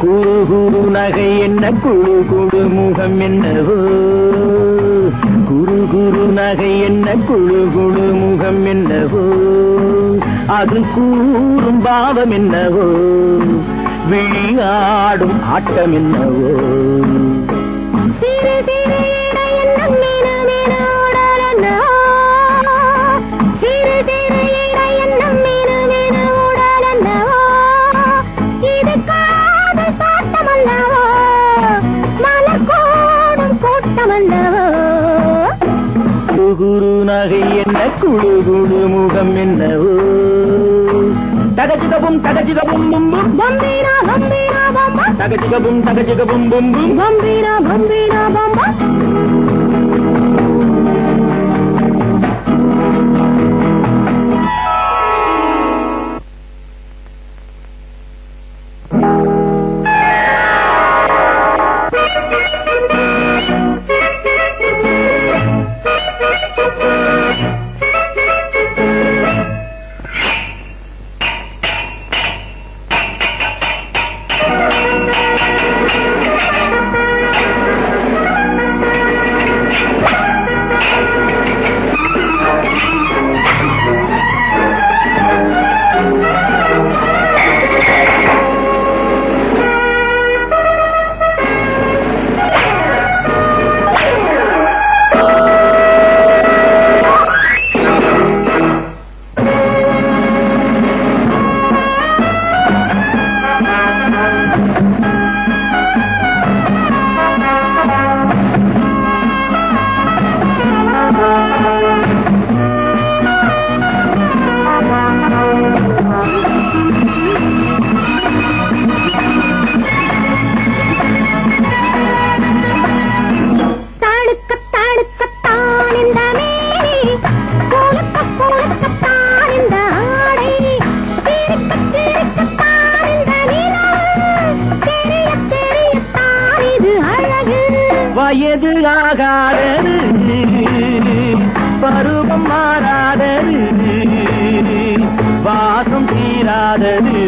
குரு நகை என்ன குழு குழு முகம் என்னவோ, குரு குரு நகை என்ன குழு குழு முகம் என்னவோ, அது கூறும் பாவம் என்னவோ, விளையாடும் ஆட்டம் என்னவோ. குரு நகை என்ன குழு குழு முகம் என்னவோ, தகச்சிகபும் தகச்சிகபும் பும்பும் பம்பீரா பம்பீரா பம்பா, தகச்சிகபும் தகச்சிகபும் பும்பும் பம்பீரா பம்பீரா பம்பா. வயது ஆகாதது, பருவம் மாறாதது, வாசம் தீராதது,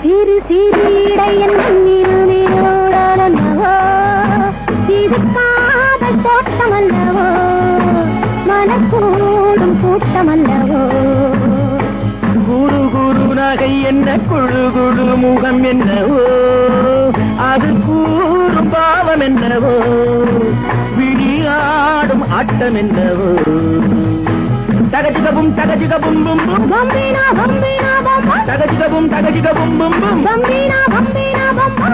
சிறு சிறு இடையன் நீரோடலவோ, இது காதல் தோட்டமல்லவோ, மனக்கூடும் கூட்டமல்லவோ. குரு குரு நகை என்ன குழு குழு முகம் என்னவோ, அது கூறும் பாவம் என்னவோ, விளையாடும் ஆட்டம் என்னவோ. தகச்சிகபும் தகச்சிகபும் பும்பும் பம்பீரா பம்பீரா பம்பா, தகச்சிகபும் தகச்சிகபும் பும்பும் பம்பீரா பம்பீரா பம்பா.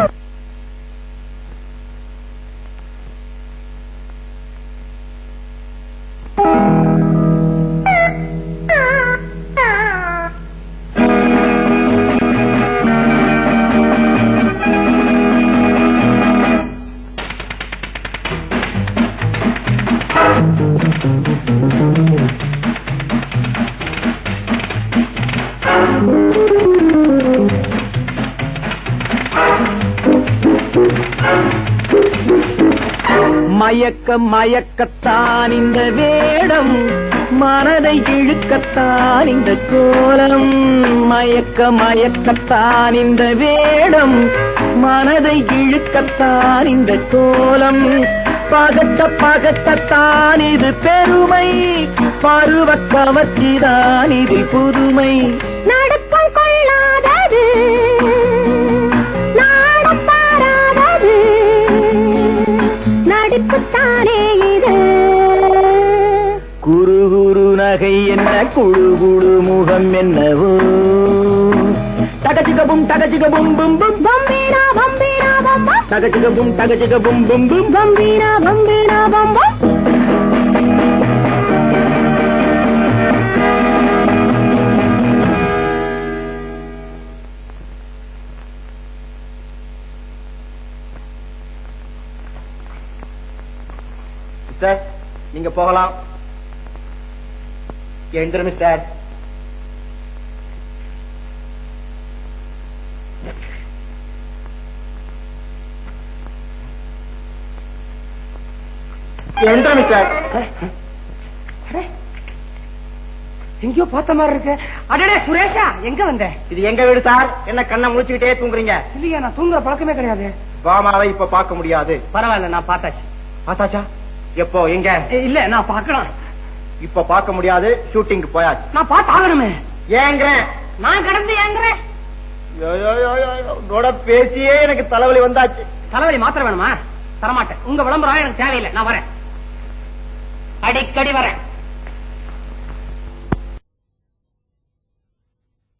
மயக்க மயக்கத்தான் இந்த வேடம், மனதை இழுக்கத்தான் இந்த கோலம். மயக்க மயக்கத்தான் இந்த வேடம், மனதை இழுக்கத்தான் இந்த கோலம். பகட்ட பகட்டத்தான் இது பெருமை, பருவ கவர்ச்சிதான் இதில் புதுமை. நடக்கம் கொள்ளாதது, நாடப்பாராதது, நடிப்புத்தானே இது. குரு குரு நகை என்ன, குழு குழு முகம் என்னவோ. தகச்சிகபும் தகச்சிகபும் பும் பும், பம்பீரா பம்பீரா பம்பா, தகச்சிகபும் தகச்சிகபும் பும் பும், பம்பீரா பம்பீரா பம்பா. மிஸ்டர், நீங்க போகலாம். எந்திர மிஸ்டர். எந்திர மிஸ்டர். எங்கயோ பார்த்த மாதிரி இருக்கு. அடடே சுரேஷா, எங்க வந்த? இது எங்க வீடு சார். என்ன கண்ணை முழிச்சுக்கிட்டே தூங்குறீங்க? இல்லையா, நான் தூங்குற பழக்கமே கிடையாது. பாமாவை இப்ப பார்க்க முடியாது. பரவாயில்ல, நான் பார்த்தாச்சு. பார்த்தாச்சா? எப்போ, எங்க? இல்ல, நான் பார்க்கலாம். இப்ப பார்க்க முடியாது, ஷூட்டிங் போயாச்சு. நான் பார்த்து ஆகணுமே. ஏங்குறேன் நான் கடந்து ஏங்குறேன். பேசியே எனக்கு தலைவலி வந்தாச்சு. தலைவலி மாத்திர வேணுமா? தரமாட்டேன். உங்க விளம்பரம் எனக்கு தேவையில்லை. நான் வரேன், அடிக்கடி வரேன்.